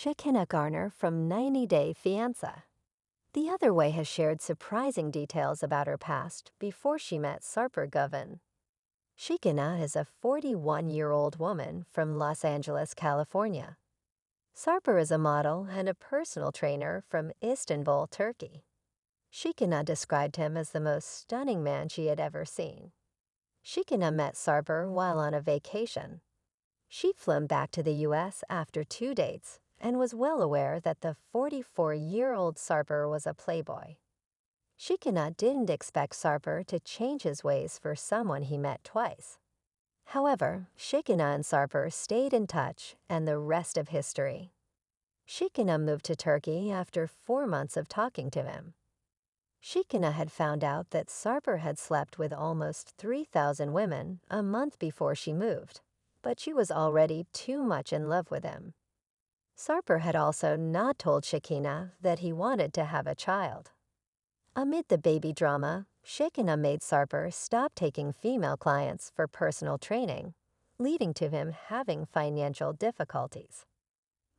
Shekinah Garner from 90-Day Fiancé. The other way has shared surprising details about her past before she met Sarper Govan. Shekinah is a 41-year-old woman from Los Angeles, California. Sarper is a model and a personal trainer from Istanbul, Turkey. Shekinah described him as the most stunning man she had ever seen. Shekinah met Sarper while on a vacation. She flew back to the U.S. after 2 dates and was well aware that the 44-year-old Sarper was a playboy. Shekinah didn't expect Sarper to change his ways for someone he met twice. However, Shekinah and Sarper stayed in touch, and the rest of history. Shekinah moved to Turkey after 4 months of talking to him. Shekinah had found out that Sarper had slept with almost 3,000 women a month before she moved, but she was already too much in love with him. Sarper had also not told Shekinah that he wanted to have a child. Amid the baby drama, Shekinah made Sarper stop taking female clients for personal training, leading to him having financial difficulties.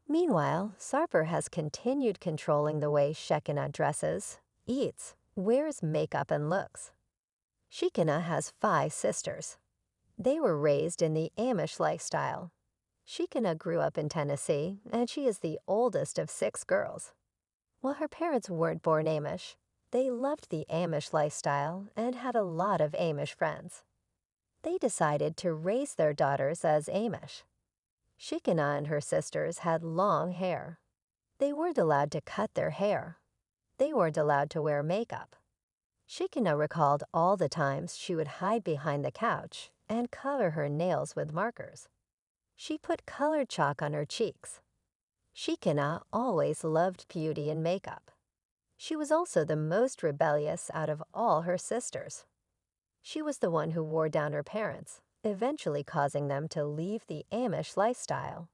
Meanwhile, Sarper has continued controlling the way Shekinah dresses, eats, wears makeup, and looks. Shekinah has 5 sisters. They were raised in the Amish lifestyle. Shekinah grew up in Tennessee, and she is the oldest of 6 girls. While her parents weren't born Amish, they loved the Amish lifestyle and had a lot of Amish friends. They decided to raise their daughters as Amish. Shekinah and her sisters had long hair. They weren't allowed to cut their hair. They weren't allowed to wear makeup. Shekinah recalled all the times she would hide behind the couch and color her nails with markers. She put colored chalk on her cheeks. Shekinah always loved beauty and makeup. She was also the most rebellious out of all her sisters. She was the one who wore down her parents, eventually causing them to leave the Amish lifestyle.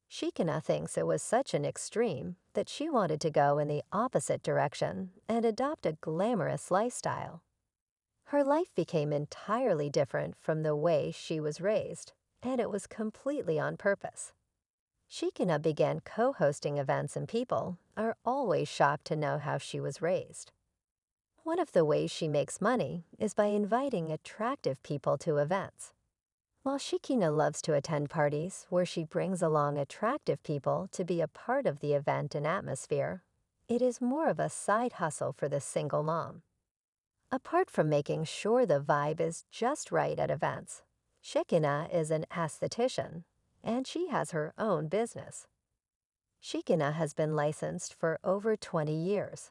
Shekinah thinks it was such an extreme that she wanted to go in the opposite direction and adopt a glamorous lifestyle. Her life became entirely different from the way she was raised, and it was completely on purpose. Shekinah began co-hosting events, and people are always shocked to know how she was raised. One of the ways she makes money is by inviting attractive people to events. While Shekinah loves to attend parties where she brings along attractive people to be a part of the event and atmosphere, it is more of a side hustle for the single mom. Apart from making sure the vibe is just right at events, Shekinah is an esthetician, and she has her own business. Shekinah has been licensed for over 20 years.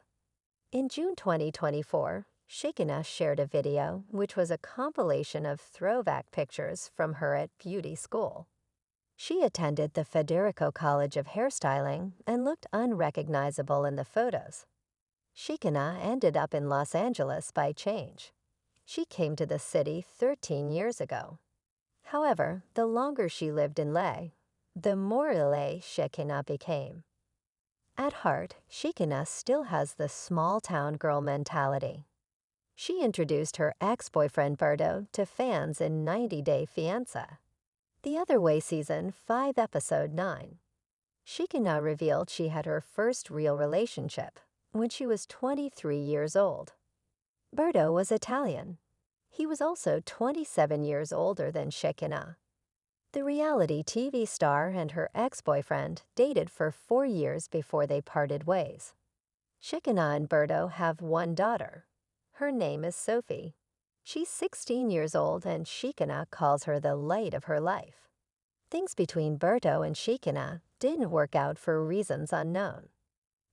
In June 2024, Shekinah shared a video which was a compilation of throwback pictures from her at beauty school. She attended the Federico College of Hairstyling and looked unrecognizable in the photos. Shekinah ended up in Los Angeles by change. She came to the city 13 years ago. However, the longer she lived in LA, the more LA Shekinah became. At heart, Shekinah still has the small-town girl mentality. She introduced her ex-boyfriend Berto to fans in 90-Day Fiancé. The Other Way Season 5 Episode 9. Shekinah revealed she had her first real relationship when she was 23 years old. Berto was Italian. He was also 27 years older than Shekinah. The reality TV star and her ex-boyfriend dated for 4 years before they parted ways. Shekinah and Berto have one daughter. Her name is Sophie. She's 16 years old, and Shekinah calls her the light of her life. Things between Berto and Shekinah didn't work out for reasons unknown.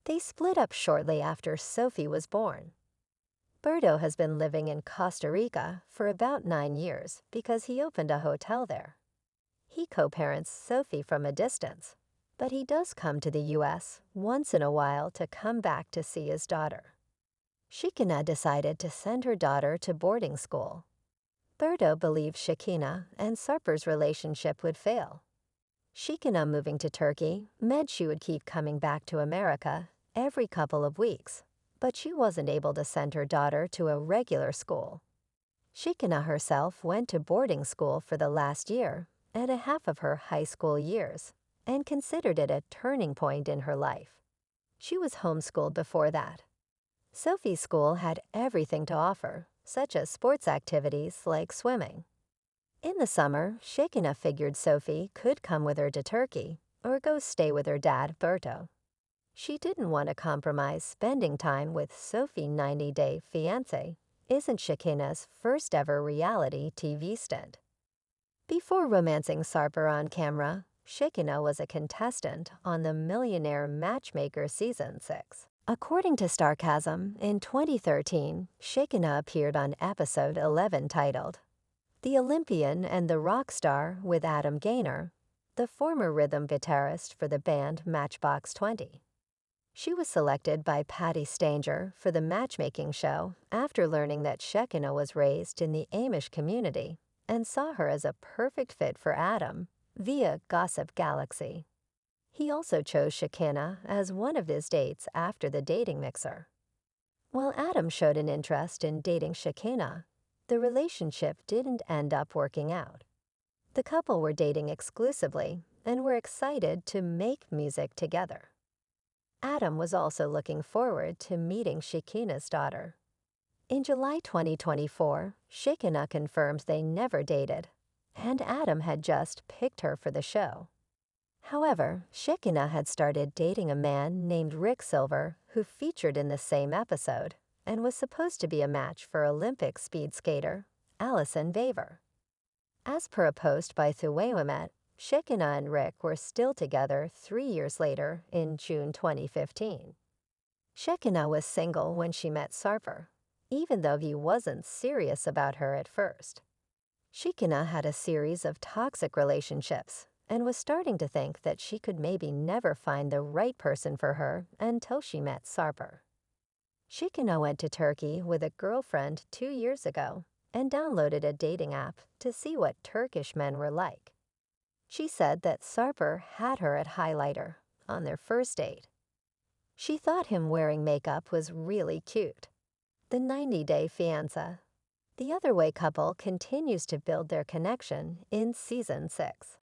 They split up shortly after Sophie was born. Berto has been living in Costa Rica for about 9 years because he opened a hotel there. He co-parents Sophie from a distance, but he does come to the U.S. once in a while to come back to see his daughter. Shekinah decided to send her daughter to boarding school. Berto believed Shekinah and Sarper's relationship would fail. Shekinah moving to Turkey meant she would keep coming back to America every couple of weeks, but she wasn't able to send her daughter to a regular school. Shekinah herself went to boarding school for the last year and a half of her high school years, and considered it a turning point in her life. She was homeschooled before that. Sophie's school had everything to offer, such as sports activities like swimming. In the summer, Shekinah figured Sophie could come with her to Turkey or go stay with her dad, Berto. She didn't want to compromise spending time with Sophie 90-Day Fiancé, isn't Shekinah's first ever reality TV stint. Before romancing Sarper on camera, Shekinah was a contestant on the Millionaire Matchmaker Season 6. According to Starcasm, in 2013, Shekinah appeared on episode 11 titled The Olympian and the Rock Star with Adam Gaynor, the former rhythm guitarist for the band Matchbox 20. She was selected by Patti Stanger for the matchmaking show after learning that Shekinah was raised in the Amish community and saw her as a perfect fit for Adam via Gossip Galaxy. He also chose Shekinah as one of his dates after the dating mixer. While Adam showed an interest in dating Shekinah, the relationship didn't end up working out. The couple were dating exclusively and were excited to make music together. Adam was also looking forward to meeting Shekinah's daughter. In July 2024, Shekinah confirmed they never dated, and Adam had just picked her for the show. However, Shekinah had started dating a man named Rick Silver who featured in the same episode and was supposed to be a match for Olympic speed skater Allison Vaver. As per a post by Thuwayimet, Shekinah and Rick were still together 3 years later in June 2015. Shekinah was single when she met Sarper, even though he wasn't serious about her at first. Shekinah had a series of toxic relationships and was starting to think that she could maybe never find the right person for her until she met Sarper. Shekinah went to Turkey with a girlfriend 2 years ago and downloaded a dating app to see what Turkish men were like. She said that Sarper had her at highlighter on their first date. She thought him wearing makeup was really cute. The 90-Day Fiancé. The Other Way couple continues to build their connection in Season 6.